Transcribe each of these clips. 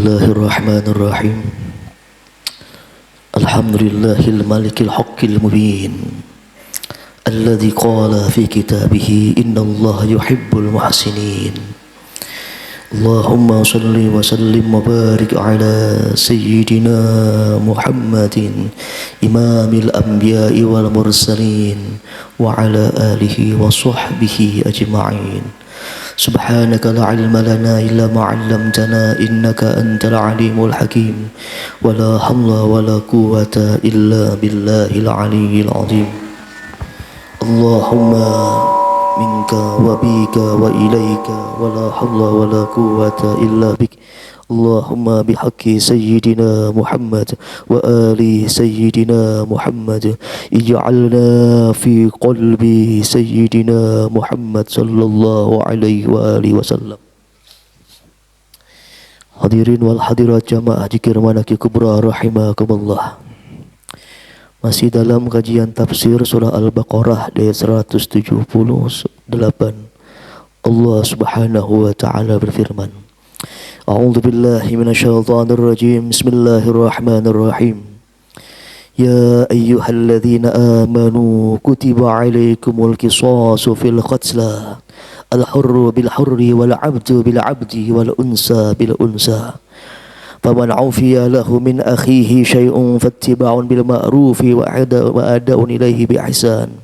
Bismillahirrahmanirrahim. Alhamdulillahil malikil haqqil mubin alladzi qala fi kitabih innallaha yuhibbul muhsinin. Allahumma salli wa sallim wa barik ala sayyidina Muhammadin imamil anbiya'i wal mursalin wa ala alihi wa sahbihi ajma'in. Subhanaka la ilma lana illa ma 'allamtana innaka antal alimul hakim. Wa la hawla wa la quwwata illa billahil aliyyil azim. Allahumma minka wa bika wa ilaika wa la hawla wa la quwwata illa bik. Allahumma bihaqqi sayyidina Muhammad wa ali sayyidina Muhammad ij'alna fi qalbi sayyidina Muhammad sallallahu alaihi wa alihi wasallam. Hadirin wal hadirat jamaah zikir manaqib kubra rahimakumullah. Masih dalam kajian tafsir surah Al-Baqarah ayat 178. Allah Subhanahu wa taala berfirman, A'udzu billahi minasyaitonir rajim. Bismillahirrahmanirrahim. Ya ayyuhalladzina amanu kutiba 'alaikumul qisasu fil qatla al-hurru bil hurri wal 'abdu bil 'abdi wal unsa bil unsa. Faman 'ufiya lahu min akhihi syai'un fattiba'un bil ma'rufi wa ada'un ilaihi bi ihsan.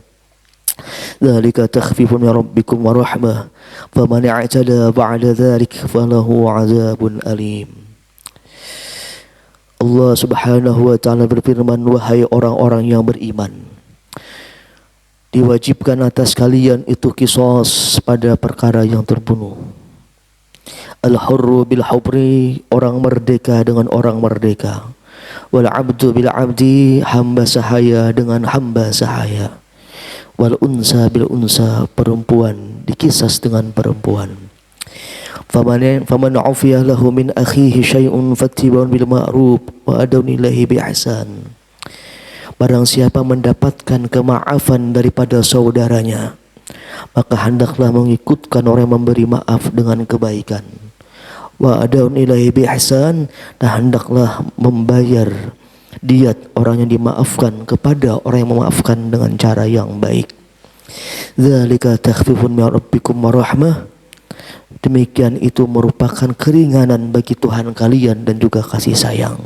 Dzalika takhfifun min rabbikum wa rahmah. Faman i'tada ba'da dzalik falahu 'adzabun alim. Allah Subhanahu wa taala berfirman, wahai orang-orang yang beriman, diwajibkan atas kalian itu qisas pada perkara yang terbunuh. Al-hurru bil hurri, orang merdeka dengan orang merdeka. Wal 'abdu bil 'abdi, hamba sahaya dengan hamba sahaya. Wal unsa bil unsa, perempuan dikisas dengan perempuan. Faman 'ufiya lahu min akhihi syai'un fattiba'un bil ma'ruf wa adun ilaihi bi ihsan. Barang siapa mendapatkan kemaafan daripada saudaranya, maka hendaklah mengikutkan orang yang memberi maaf dengan kebaikan. Wa adun ilaihi bi ihsan, dan hendaklah membayar diat orang yang dimaafkan kepada orang yang memaafkan dengan cara yang baik. Dzalika takhfifun min rabbikum wa rahmah. Demikian itu merupakan keringanan bagi Tuhan kalian dan juga kasih sayang.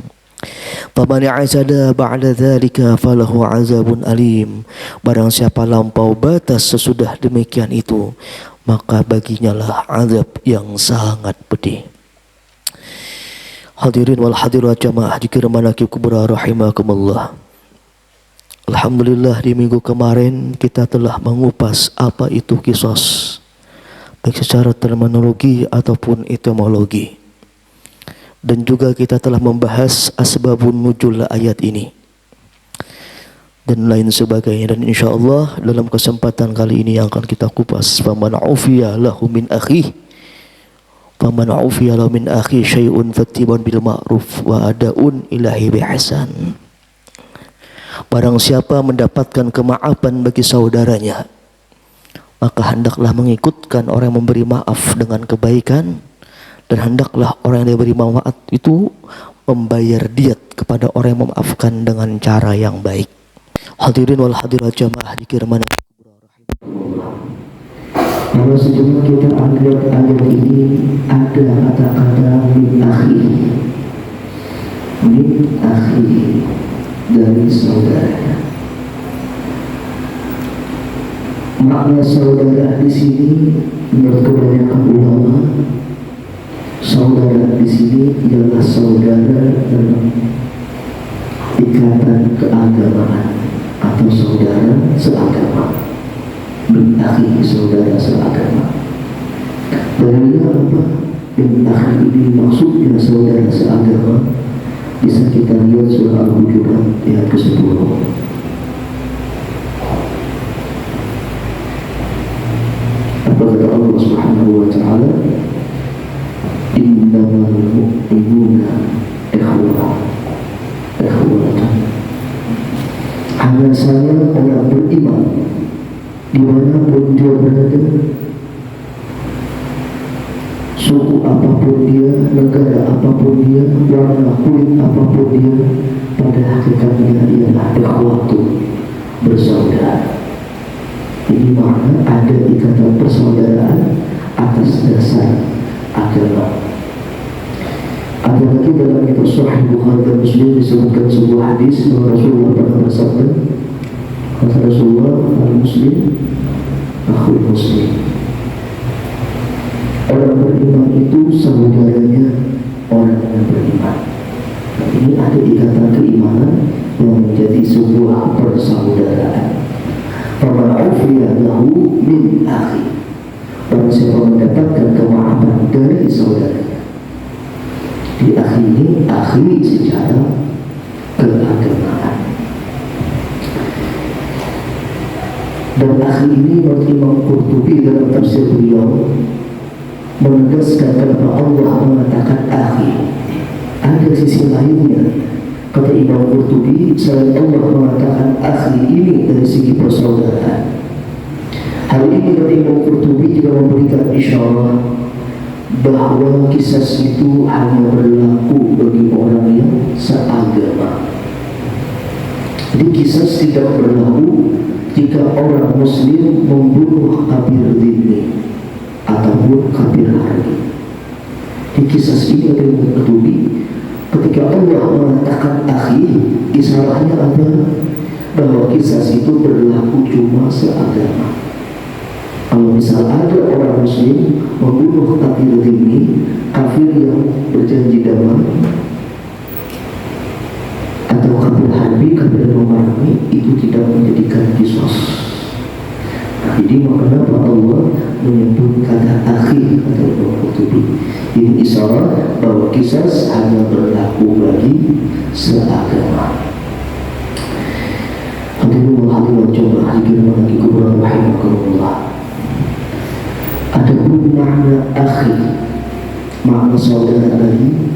Faman i'tada ba'da dzalika falahu 'adzabun alim. Barang siapa lampau batas sesudah demikian itu, maka baginya lah azab yang sangat pedih. Hadirin wal hadirat jamaah zikir manaqib kubra rahimakumullah. Alhamdulillah, di minggu kemarin kita telah mengupas apa itu qisas, baik secara terminologi ataupun etimologi. Dan juga kita telah membahas asbabun nuzul ayat ini dan lain sebagainya. Dan insyaallah dalam kesempatan kali ini yang akan kita kupas, faman 'ufiya lahu min akhihi faman 'ufiya lahu min akhi syai'un fattiba'un bil ma'ruf wa ada'un ilahi bi ihsan. Barang siapa mendapatkan kemaafan bagi saudaranya, maka hendaklah mengikutkan orang yang memberi maaf dengan kebaikan, dan hendaklah orang yang diberi maaf itu membayar diat kepada orang yang memaafkan dengan cara yang baik. Hadirin wal hadirat jamaah zikir manaqib. Kalau sejumlah kita lihat ayat ini, ada kata-kata min akhi dari saudara. Makna saudara di sini menurut kebanyakan ulama, saudara di sini ialah saudara dalam ikatan keagamaan atau saudara seagama. Bin akhi, saudara seagama. Dalilnya apa? Bin akhi ini maksudnya saudara seagama. Bisa kita lihat surah Al-Hujurat ayat ke-10. Apa kata Allah Subhanahu wa taala? Innamal mu'minuna ikhwatan. Hanya saya orang beriman dimanapun dia berada, suku apapun dia, negara apapun dia, warna kulit apapun dia, pada hakikatnya ialah ikhwatu, bersaudara. Ini makna ada ikatan persaudaraan atas dasar agama. Ada lagi dalam kitab Sahih Bukhari dan Muslim disebutkan sebuah hadis bahwa Rasulullah pernah bersabda, kata Rasulullah, al-Muslim akhul Muslim. Orang beriman itu saudaranya orang yang beriman. Nah, ini ada ikatan keimanan yang menjadi sebuah persaudaraan. Faman ufiya lahu min akhi, barang siapa mendapatkan kemaafan dari saudaranya. Di akhi ini akhi secara keagamaan. Dan akhi ini menurut Imam Qurtubi dalam tafsir beliau menegaskan kenapa Allah mengatakan akhi. Ada sisi lainnya. Kata Imam Qurtubi, selain Allah mengatakan akhi ini dari segi persaudaraan, hal ini dari Imam Qurtubi juga memberikan isyarat bahwa kisah itu hanya berlaku bagi orang yang seagama. Jadi kisah tidak berlaku jika orang Muslim membunuh kafir dhimmi ataupun kafir harbi. Di kisah ini ada yang Qurtubi, ketika Allah mengatakan akhi, isyaratnya adalah bahwa kisah itu berlaku cuma seagama. Kalau misal ada orang Muslim membunuh kafir dhimmi, kafir yang berjanji damai, atau kafir harbi, kafir yang memerangi, itu tidak menjadikan kisah. Jadi kenapa Allah menyebut kata akhi, kata Imam Qurtubi? Ini isyarat bahwa kisah hanya berlaku bagi seagama. Alhamdulillah, coba hadirin lagi kubur rahimakumullah. Adapun makna akhi, makna saudara tadi,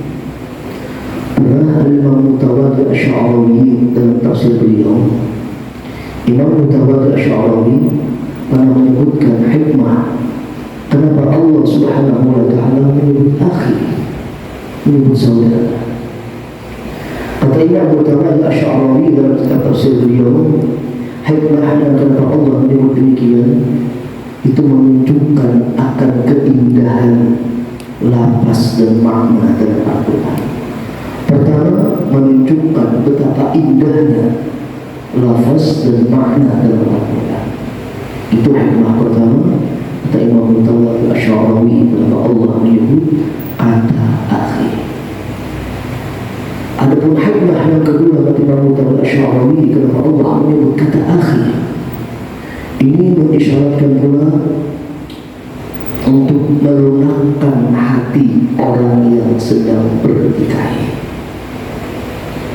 pernah Imam Mutawaddi Asy'arawi dalam tafsir beliau, Imam Mutawaddi Asy'arawi pernah menyebutkan hikmah kenapa Allah Subhanahu wa ta'ala menyebut akhi, menyebut saudara. Kata Imam Mutawaddi Asy'arawi dalam kitab tafsir beliau, hikmahnya kenapa Allah menyebut demikian, itu menunjukkan akan keindahan lafaz dan makna dalam Al-Quran. Pertama, menunjukkan betapa indahnya lafaz dan makna dalam Al-Quran. Itu hikmah pertama, kata Imam Mutawaddi Asy'arawi, kenapa Allah menyebut kata akhi. Adapun hikmah yang kedua, kata Imam Mutawaddi Asy'arawi, kenapa Allah menyebut kata akhi, ini mengisyaratkan pula untuk melunakkan hati orang yang sedang bertikai.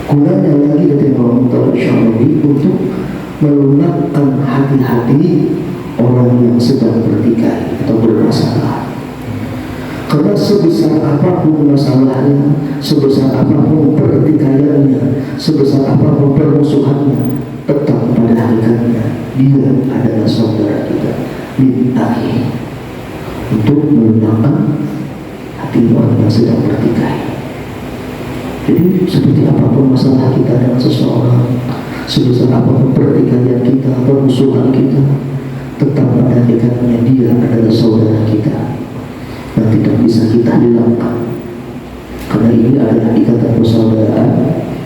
Gunanya lagi dari Imam Mutawaddi Asy'arawi untuk melunakkan hati-hati orang yang sedang bertikai atau bermasalah. Karena sebesar apapun masalahnya, sebesar apapun pertikaiannya, sebesar apapun permusuhannya, tetap pada hakikatnya dia adalah saudara kita, min akhi, untuk melunakkan hati orang yang sedang bertikai. Jadi seperti apapun masalah kita dengan seseorang, sebesar apapun pertikaian kita, permusuhan kita, tetap pada hakikatnya dia adalah saudara kita dan tidak bisa kita hilangkan. Karena ini adalah ikatan persaudaraan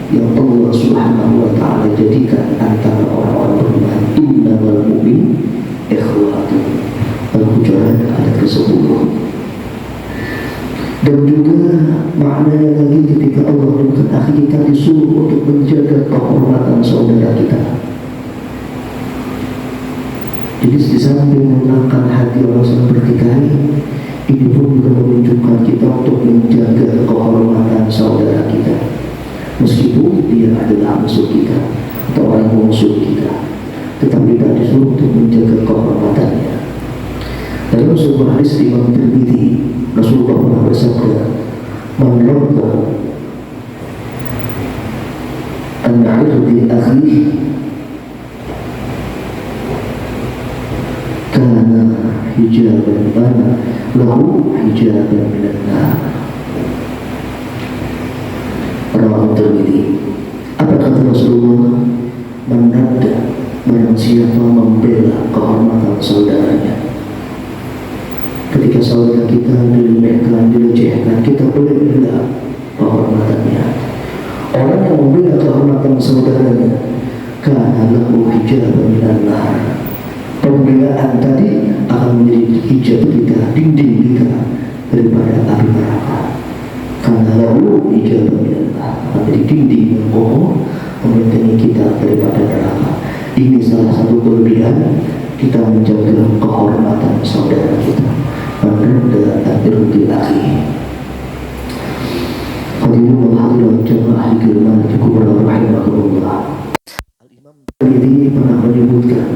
yang Allah Subhanahu wa ta'ala jadikan antara orang-orang beriman. Innamal mu'min ikhwatun, Al-Hujurat ayat ke-10. Dan juga maknanya lagi ketika Allah menyebutkan akhi, kita disuruh untuk menjaga kehormatan saudara kita. Jadi di samping menenangkan hati orang sedang bertikai, ini pun juga menunjukkan kita untuk menjaga kehormatan saudara kita, meskipun dia adalah musuh kita atau orang yang musuh kita, tetapi kita disuruh untuk menjaga kehormatannya. Dalam sebuah hadis Imam Tirmidzi, Rasulullah pernah bersabda, "Man radda an 'irdi akhihi kana hijaban mana lahu hijaban minan nar. Rawahu Tirmidzi. Apa kata Rasulullah? Menanda barang siapa membela kehormatan saudaranya. Ketika saudara kita diremehkan, dilecehkan, kita boleh bela kehormatannya. Orang yang membela kehormatan saudaranya, kana lahu hijaban minan nar. Pembelaan tadi akan menjadi hijab kita, dinding kita daripada api neraka. Karena lalu hijaban minan nar, akan menjadi dinding yang kokoh membentengi kita daripada neraka. Ini salah satu kelebihan kita menjaga kehormatan saudara kita. Menanda al-irdi akhi. Hadirin wa hadirat jamaah dikirman cukup rahimahullah. Al-Imam Tirmidzi pernah menyebutkan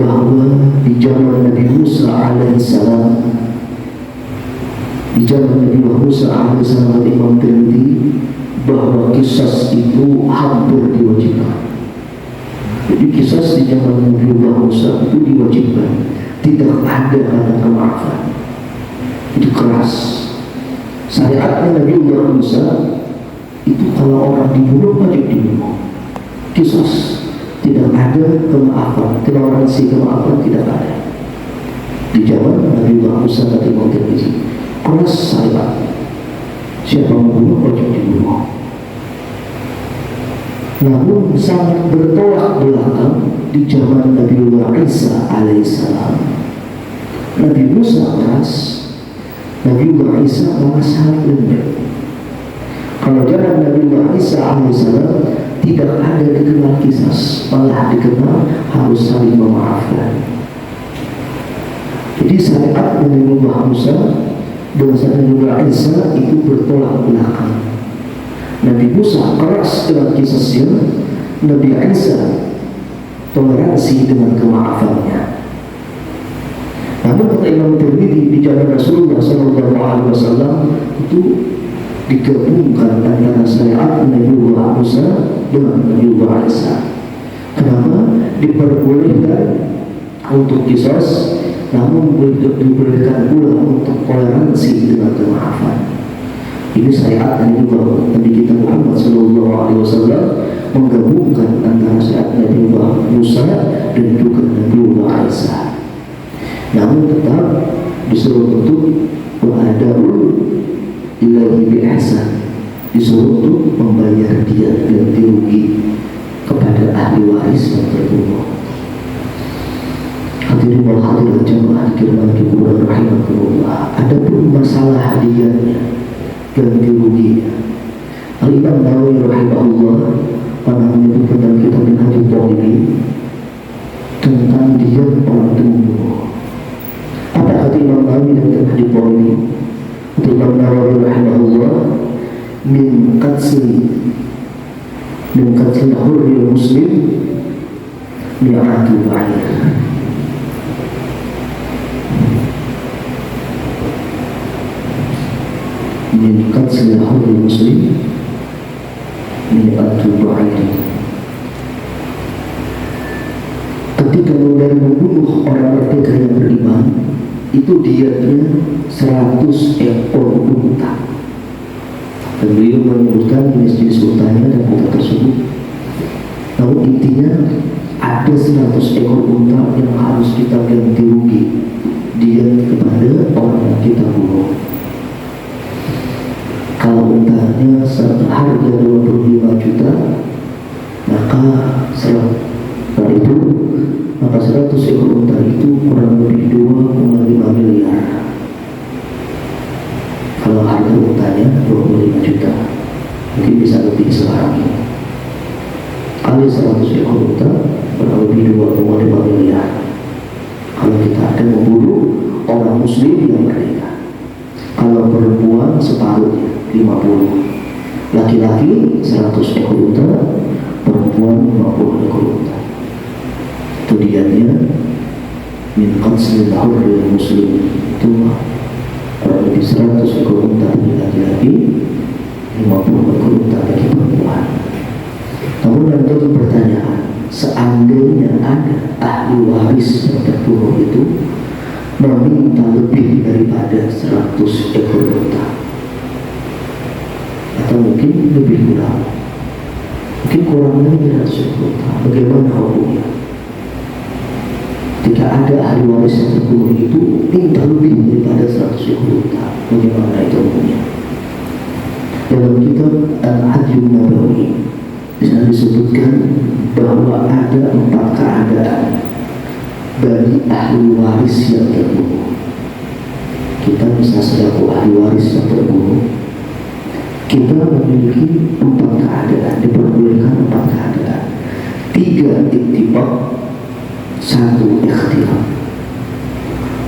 bahwa di zaman Nabi Musa alaihissalam, di zaman Nabi Musa alaihissalam, Imam Tirmidzi bahwa kisah itu hampir diwajibkan. Jadi kisah di zaman Nabi Musa itu diwajibkan, tidak ada kata kemaafan. Itu keras. Syariatnya Nabi Musa itu kalau orang dibunuh wajib dibunuh. Kisah tidak ada kemaafan, toleransi kemaafan tidak ada. Di zaman Nabi Musa tadi Imam Tirmidzi keras syariat. Siapa membunuh wajib dibunuh. Namun sangat bertolak belakang di zaman Nabi Isa alaihissalam. Nabi Musa keras, Nabi Isa malah sangat lembut. Kalau zaman Nabi Isa alaihissalam tidak ada dikenal kisah, malah dikenal harus saling memaafkan. Jadi syariat Nabi Musa dan Nabi Isa itu bertolak belakang. Nabi Musa keras dengan kisahnya, Nabi Isa toleransi dengan kemaafannya. Namun kata Imam Tirmidzi di zaman Rasulullah SAW itu digabungkan antara syariat Nabi Musa dengan Nabi Isa. Kenapa? Diperbolehkan untuk kisah, namun diperbolehkan pula untuk toleransi dengan kemaafan. Ini syariat Nabi kita Muhammad SAW menggabungkan antara syariat Nabi Musa dan juga Nabi Isa. Namun tetap disuruh untuk wa'ada'ul ilahi bi'ihsan, disuruh untuk membayar diat ganti rugi kepada ahli waris yang terbunuh. Hadirin wal hadirat jamaah dikirman kuburan rahimahullah. Adapun masalah diatnya, ganti ruginya, Al-Imam Nawawi rahimahullah pernah menyebutkan dalam kitab Minhajul Talibin tentang diat orang terbunuh. Apa kata Imam Nawawi dalam Minhajul Talibin? Kata Imam Nawawi rahimahullah, min qatl hurri muslim mi'atu ba'ir. Min qatl hurri muslim mi'atu ba'ir. Ketika mulai membunuh orang merdeka yang beriman, itu diatnya 100 ekor unta. Dan beliau menyebutkan jenis-jenis untanya dan unta tersebut. Lalu intinya ada 100 ekor unta yang harus kita ganti rugi diat kepada orang yang kita bunuh. Kalau untanya harga 25 juta, maka setelah itu 100 ekor unta itu kurang lebih 2,5 miliar. Kalau harga untanya 25 juta, mungkin bisa lebih sekarang ini. Kali 100 ekor unta kurang lebih 2,5 miliar. Kalau kita akan membunuh orang muslim yang merdeka. Kalau perempuan separuhnya 50. Laki-laki 100 ekor unta, perempuan 50 ekor unta. Itu diatnya min qatl hurri muslim, itu kurang lebih 100 ekor unta bagi laki-laki, 50 ekor unta bagi perempuan. Namun yang jadi pertanyaan, seandainya ada ahli waris yang terbunuh itu meminta lebih daripada 100 ekor unta, atau mungkin lebih kurang, mungkin kurang dari 100 ekor unta, bagaimana hukumnya? Jika ada ahli waris yang terbunuh itu minta lebih daripada 100 ekor unta, bagaimana itu hukumnya? Dalam kitab Al-Hadiyun Nabawi bisa disebutkan bahwa ada 4 keadaan bagi ahli waris yang terbunuh. Kita bisa selaku ahli waris yang terbunuh, kita memiliki 4 keadaan, diperbolehkan 4 keadaan. 3 ittifaq, 1 ikhtilaf.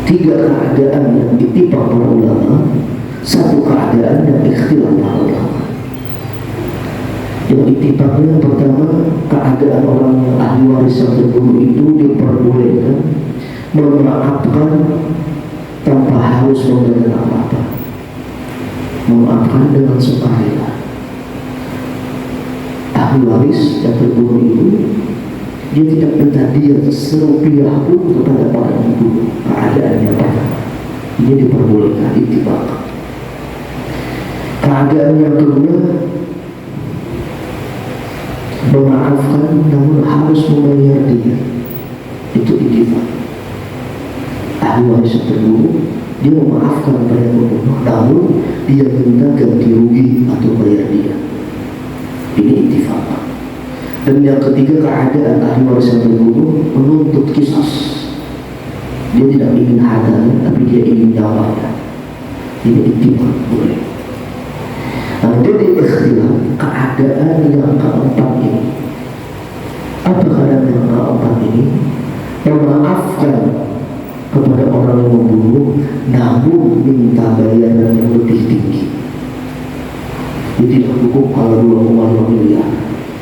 3 keadaan yang ittifaq para ulama, 1 keadaan yang ikhtilaf para ulama. Yang ittifaqnya yang pertama, keadaan orang yang ahli waris yang terbunuh itu diperbolehkan memaafkan tanpa harus membayar apa-apa, memaafkan dengan sukarela. Ahli waris yang terbunuh itu dia tidak minta dia serupiah pun kepada orang yang dibunuh. Keadaannya pertama, ini diperbolehkan, ittifaq. Keadaan yang kedua, memaafkan namun harus membayar dia, itu ittifaq. Ahli waris yang terbunuh dia memaafkan pada pembunuh, namun dia minta ganti rugi atau bayar dia, ini ittifaq. Dan yang ketiga, keadaan ahli waris yang terbunuh menuntut qisas, dia tidak ingin hartanya tapi dia ingin nyawanya, ini ittifaq, boleh. Nah, jadi ikhtilaf keadaan yang keempat ini. Apa keadaan yang keempat ini? Memaafkan kepada orang yang membunuh, namun minta bayaran yang lebih tinggi. Jadi tidak cukup kalau 2,5 miliar,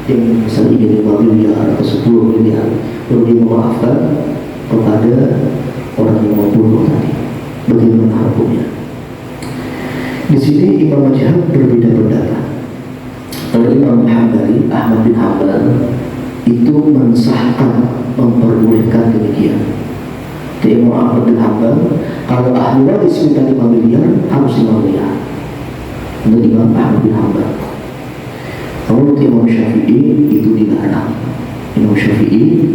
yang misalnya 5 miliar atau 10 miliar, lalu dia memaafkan kepada orang yang membunuh tadi. Bagaimana hukumnya? Di sini Imam Mazhab berbeda pendapat. Kalau Imam Hambali, Ahmad bin Hanbal itu mensahkan, memperbolehkan demikian. Jadi Imam Ahmad bin Hanbal, kalau ahli waris minta 5 miliar harus 5 miliar. Untuk Imam Ahmad bin Hanbal. Kalau untuk Imam Syafi'i itu dilarang. Imam Syafi'i,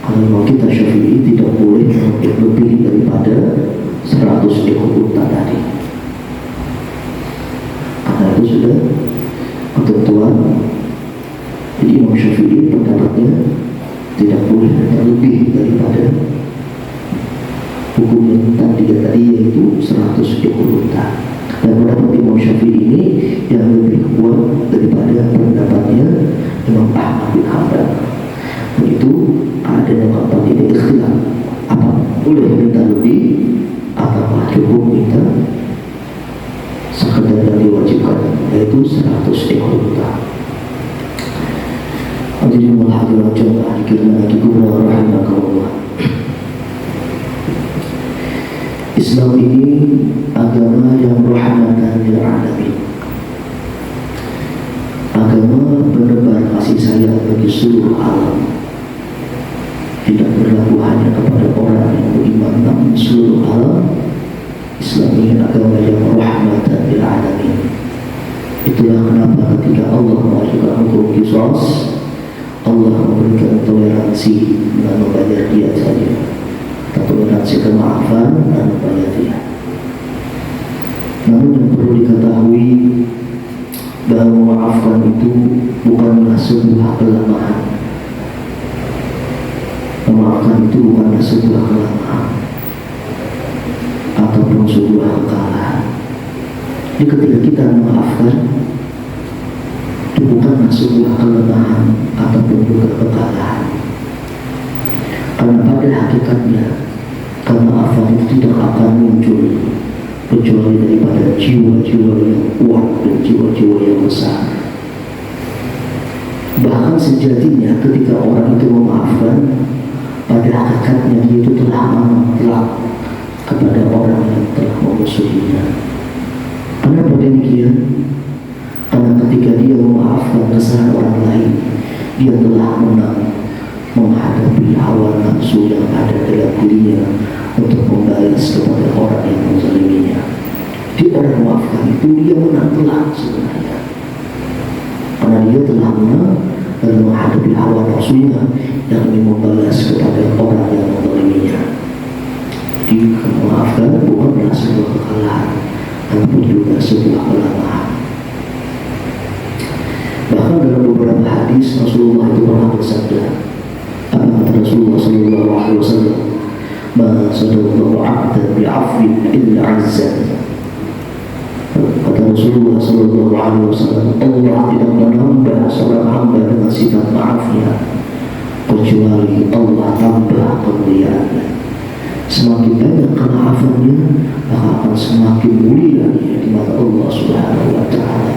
kalau Imam kita Syafi'i tidak boleh lebih daripada 100 ekor unta tadi. Karena itu sudah ketentuan. Jadi Imam Syafi'i pendapatnya tidak boleh lebih daripada hukum yang tadi yaitu 100 ekor unta. Dan pendapat Imam Syafi'i ini yang lebih kuat daripada pendapatnya Imam Ahmad bin Hanbal. Itu ada yang keempat ini ikhtilaf. Apa boleh minta lebih atau cukup minta sekedar yang diwajibkan, yaitu 100 ekor unta. Hadirin wal hadirat jamaah dikirmati Allah rahimakumullah. Islam ini agama yang rahmatan lil alamin. Agama penebar kasih sayang bagi seluruh alam. Tidak berlaku hanya kepada orang yang beriman, namun seluruh alam. Islam ini agama yang rahmatan lil alamin. Itulah kenapa ketika Allah mengajukan hukum qisas, Allah memberikan toleransi dengan membayar dia saja, atau toleransi kemaafan dan membayar dia. Namun yang perlu diketahui bahwa memaafkan itu bukanlah sebuah kelemahan. Memaafkan itu bukanlah sebuah kelemahan ataupun sebuah kekalahan. Jadi ketika kita memaafkan, itu bukanlah sebuah kelemahan ataupun juga kekalahan. Karena pada hakikatnya kemaafan itu tidak akan muncul kecuali daripada jiwa-jiwa yang kuat dan jiwa-jiwa yang besar. Bahkan sejatinya ketika orang itu memaafkan, pada hakikatnya dia itu telah menolak kepada orang yang telah memusuhinya. Kenapa demikian? Karena ketika dia memaafkan kesalahan orang lain, dia telah menang itu dia menang telak sebenarnya, karena dia telah menang dalam menghadapi hawa nafsunya yang ingin membalas kepada orang yang menzaliminya. Jadi memaafkan bukanlah sebuah kekalahan, namun juga sebuah kemenangan. Bahkan dalam beberapa hadis Rasulullah itu pernah bersabda, apa kata Rasulullah Sallallahu Alaihi Wasallam, "Ma sadaqallahu 'abdan bi'afwin illa 'azzan." Kata Rasulullah Sallallahu Alaihi Wasallam, Allah tidak menambah seorang hamba dengan sifat maafnya kecuali Allah tambah kemuliaannya. Semakin banyak kemaafannya, maka akan semakin mulia di mata Allah Subhanahu Wa Taala.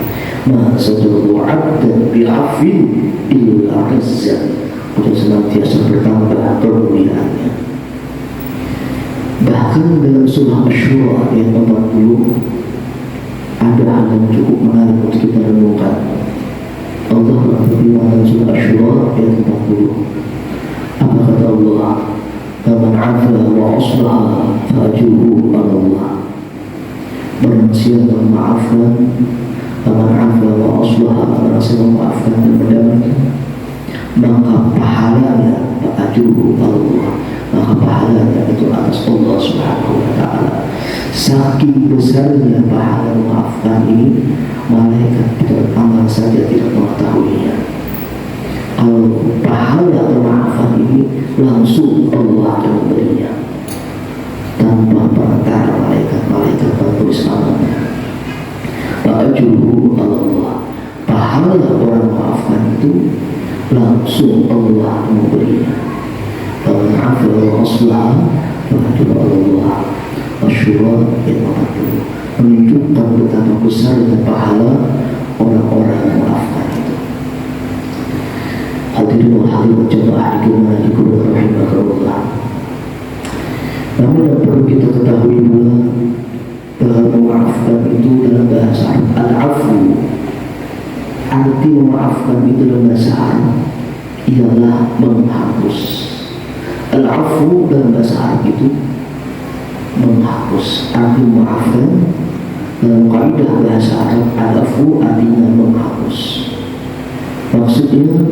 Ma sadaqallahu 'abdan bi'afwin illa 'azzan. Untuk senantiasa bertambah kemuliaannya. Bahkan dalam surah Asy-Syura ayat 40 ada hal yang cukup menarik untuk kita renungkan. Allah berfirman dalam surah Asy-Syura ayat 40. Apa kata Allah? "Faman 'afa wa aslaha fa'ajruhu 'ala Allah." Barang siapa memaafkan, faman 'afa wa aslaha, barang siapa memaafkan dan mendamaikan, maka pahalanya fa'ajruhu 'ala Allah, maka pahalanya itu atas Allah Subhanahu Wa Taala. Saking besarnya pahala memaafkan ini, malaikat beramal saja tidak mengetahuinya. Kalau pahala pemaafan ini langsung Allah yang memberinya tanpa perantara malaikat penulis amalnya. Fa'ajruhu 'ala Allah, pahala orang memaafkan itu langsung Allah memberinya. Faman 'afa wa aslaha fa'ajruhu 'ala Allah. Asy-Syura ayat 40 menunjukkan betapa besarnya pahala orang-orang yang memaafkan itu. Hadirin wa hadirat jemaah dikirmani rahimakumullah. Namun yang perlu kita ketahui pula bahwa memaafkan itu dalam bahasa Arab al-'afwu. Arti memaafkan itu dalam bahasa Arab ialah menghapus. Al-'afwu dalam bahasa Arab itu menghapus. Arti memaafkan dalam kaidah bahasa Arab al-'afwu artinya menghapus. Maksudnya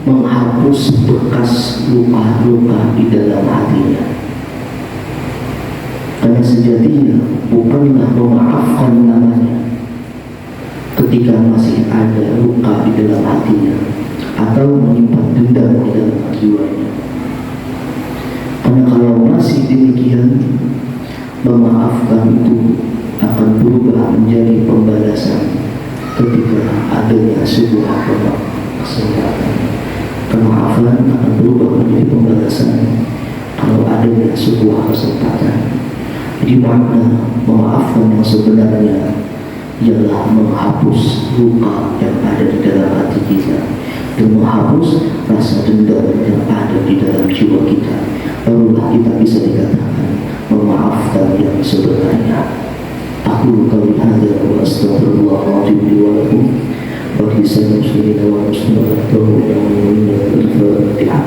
menghapus bekas luka-luka di dalam hatinya. Karena sejatinya bukanlah memaafkan namanya ketika masih ada luka di dalam hatinya atau menyimpan dendam di dalam jiwanya. Karena kalau masih demikian, memaafkan itu akan berubah menjadi pembalasan ketika adanya sebuah kesempatan. Kemaafan akan berubah menjadi pembalasan kalau adanya sebuah kesempatan. Jadi makna memaafkan yang sebenarnya ialah menghapus luka yang ada di dalam hati kita dan menghapus rasa dendam yang ada di dalam jiwa kita. Barulah kita bisa dikatakan memaafkan yang sebenarnya. Aku qauli hadza wa astaghfirullahal-azim li wa lakum wa li muslimin wa muslimat wa al-Fatihah.